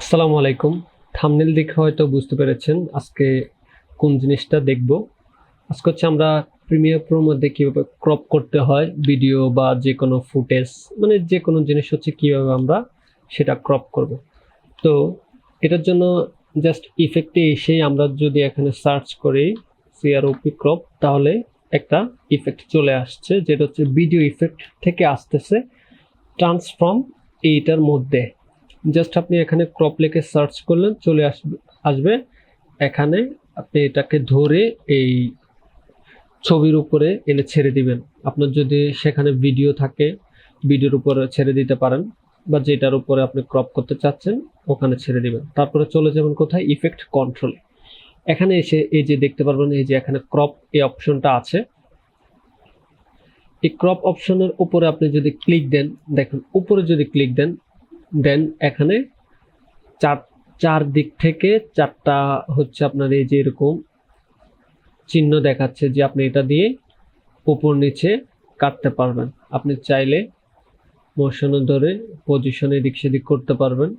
আসসালামু আলাইকুম। থাম্বনেল দেখে হয়তো বুঝতে পেরেছেন আজকে কোন জিনিসটা দেখব। আজকে হচ্ছে আমরা প্রিমিয়ার প্রোর মধ্যে কিভাবে ক্রপ করতে হয় ভিডিও বা যে কোনো ফুটেজ, মানে যে কোনো জিনিস হচ্ছে কিভাবে আমরা সেটা ক্রপ করব। তো এটার জন্য জাস্ট ইফেক্টে এসেই আমরা যদি এখানে সার্চ করি সিআরওপি ক্রপ, তাহলে একটা ইফেক্ট চলে আসছে যেটা হচ্ছে ভিডিও ইফেক্ট থেকে আসতেছে ট্রান্সফর্ম এইটার মধ্যে। জাস্ট আপনি এখানে ক্রপ লিখে সার্চ করলেন, চলে আসবে এখানে। আপনি এটাকে ধরে এই ছবির উপরে এনে ছেড়ে দিবেন। আপনার যদি সেখানে ভিডিও থাকে ভিডিওর উপরে ছেড়ে দিতে পারেন, বা যেটার উপরে আপনি ক্রপ করতে চাচ্ছেন ওখানে ছেড়ে দিবেন। তারপরে চলে যাবেন কোথায়, ইফেক্ট কন্ট্রোল। এখানে এসে এই যে দেখতে পারবেন এই যে এখানে ক্রপ এই অপশনটা আছে। এই ক্রপ অপশনের উপরে আপনি যদি ক্লিক দেন, দেখুন উপরে যদি ক্লিক দেন, দেন এখানে চার দিক থেকে চারটা হচ্ছে আপনার এই যে এরকম চিহ্ন দেখাচ্ছে যে আপনি এটা দিয়ে উপর নিচে কাটতে পারবেন। আপনি চাইলে মোশনে ধরে পজিশন এদিক সেদিক করতে পারবেন,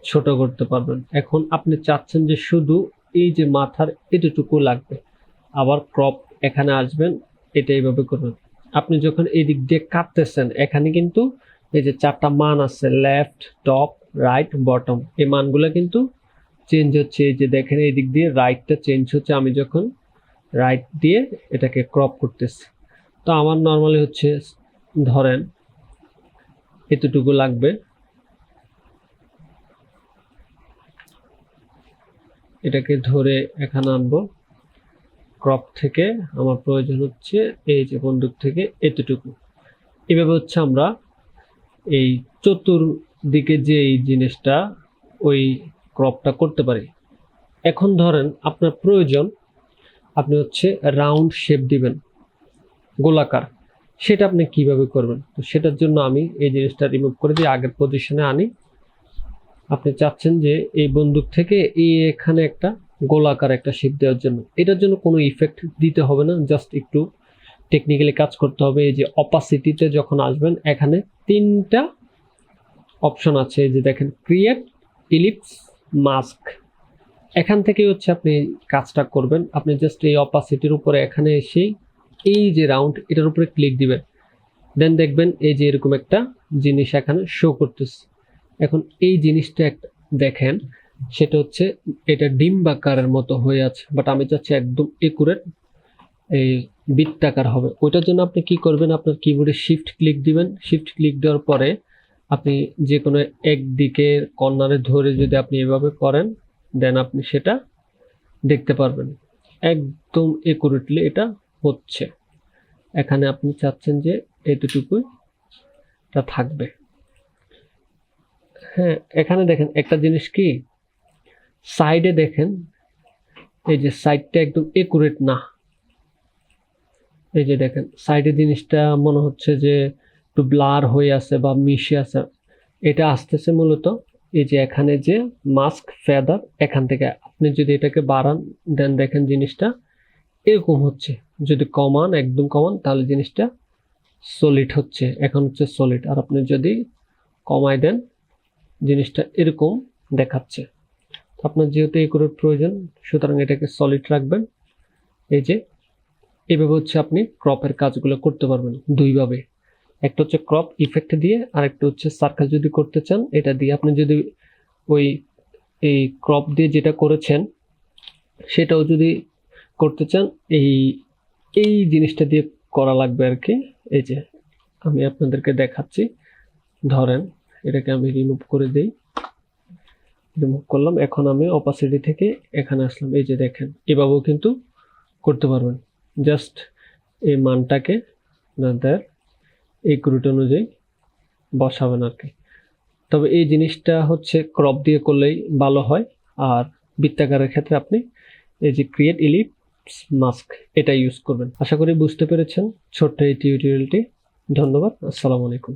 ছোট করতে পারবেন। এখন আপনি চাচ্ছেন যে শুধু এই যে মাথার এতটুকু লাগবে, আবার ক্রপ এখানে আসবেন, এটা এইভাবে করবেন। আপনি যখন এই দিক দিয়ে কাটতেছেন এখানে কিন্তু এই যে চারটা মান আছে, লেফট, টপ, রাইট, বটম, এই মানগুলো কিন্তু চেঞ্জ হচ্ছে। এই যে দেখেন এই দিক দিয়ে রাইটটা চেঞ্জ হচ্ছে আমি যখন রাইট দিয়ে এটাকে ক্রপ করতেছি। তো আমার নর্মালি হচ্ছে ধরেন এতটুকু লাগবে, এটাকে ধরে এখানে আনবো। ক্রপ থেকে আমার প্রয়োজন হচ্ছে এই যে বন্দুক থেকে এতটুকু। এভাবে হচ্ছে আমরা এই চতুর্দিকে যে এই জিনিসটা ওই ক্রপটা করতে পারি। এখন ধরেন আপনার প্রয়োজন আপনি হচ্ছে রাউন্ড শেপ দিবেন, গোলাকার, সেটা আপনি কিভাবে করবেন? তো সেটার জন্য আমি এই জিনিসটা রিমুভ করে দিয়ে আগের পজিশনে আনি। আপনি চাচ্ছেন যে এই বন্দুক থেকে এই এখানে একটা গোলাকার একটা শেপ দেওয়ার জন্য, এটার জন্য কোনো ইফেক্ট দিতে হবে না, জাস্ট একটু টেকনিক্যালি কাজ করতে হবে। এই যে অপাসিটিতে যখন আসবেন এখানে তিনটা অপশন আছে, এই যে দেখেন ক্রিয়েট, ইলিপস, মাস্ক। এখান থেকে হচ্ছে আপনি কাজটা করবেন। আপনি জাস্ট এই অপাসিটির উপরে এখানে এসেই এই যে রাউন্ড এটার উপরে ক্লিক দিবেন, দেন দেখবেন এই যে এরকম একটা জিনিস এখানে শো করতেছে। এখন এই জিনিসটা একটা দেখেন, সেটা হচ্ছে এটা ডিম্বাকারের মতো হয়ে আছে, বাট আমি চাচ্ছি একদম একুরেট এই বৃত্তাকার হবে। ওইটার জন্য আপনি কি করবেন, আপনার কিবোর্ডে শিফট ক্লিক দিবেন। শিফট ক্লিক দেওয়ার পরে আপনি যে কোনো একদিকের কর্নারে ধরে যদি আপনি এভাবে করেন, দেন আপনি সেটা দেখতে পারবেন একদম একুরেটলি এটা হচ্ছে। এখানে আপনি চাচ্ছেন যে এতটুকুই টা থাকবে। হ্যাঁ, এখানে দেখেন একটা জিনিস কি, সাইডে দেখেন এই যে সাইডটা একদম একুরেট না। এই যে দেখেন সাইডে জিনিসটা মনে হচ্ছে যে একটু ব্লার হয়ে আছে বা মিশে আছে। এটা আসতেছে মূলত এই যে এখানে যে মাস্ক ফেদার, এখান থেকে আপনি যদি এটাকে বাড়ান, দেন দেখেন জিনিসটা এরকম হচ্ছে। যদি কমান, একদম কমান, তাহলে জিনিসটা সলিড হচ্ছে, এখন হচ্ছে সলিড। আর আপনি যদি কমায় দেন জিনিসটা এরকম দেখাচ্ছে। আপনার যেহেতু একুরেট প্রয়োজন, সুতরাং এটাকে সলিড রাখবেন। এই যে এইভাবে হচ্ছে আপনি ক্রপের কাজগুলো করতে পারবেন দুইভাবে। একটা হচ্ছে ক্রপ ইফেক্ট দিয়ে, আর একটা হচ্ছে সার্কেল যদি করতে চান এটা দিয়ে। আপনি যদি ওই এই ক্রপ দিয়ে যেটা করেছেন সেটাও যদি করতে চান, এই এই জিনিসটা দিয়ে করা লাগবে আর কি। এই যে আমি আপনাদেরকে দেখাচ্ছি, ধরেন এটাকে আমি রিমুভ করে দিই, রিমুভ করলাম। এখন আমি অপাসিটি থেকে এখানে আসলাম, এই যে দেখেন এভাবেও কিন্তু করতে পারবেন। জাস্ট এই মানটাকে আপনাদের এই ক্রুট অনুযায়ী বসাবেন আর কি। তবে এই জিনিসটা হচ্ছে ক্রপ দিয়ে করলেই ভালো হয়। আর বৃত্তাকারের ক্ষেত্রে আপনি এই যে ক্রিয়েট ইলিপস মাস্ক এটা ইউজ করবেন। আশা করি বুঝতে পেরেছেন ছোট্ট এই টিউটোরিয়ালটি। ধন্যবাদ। আসসালামু আলাইকুম।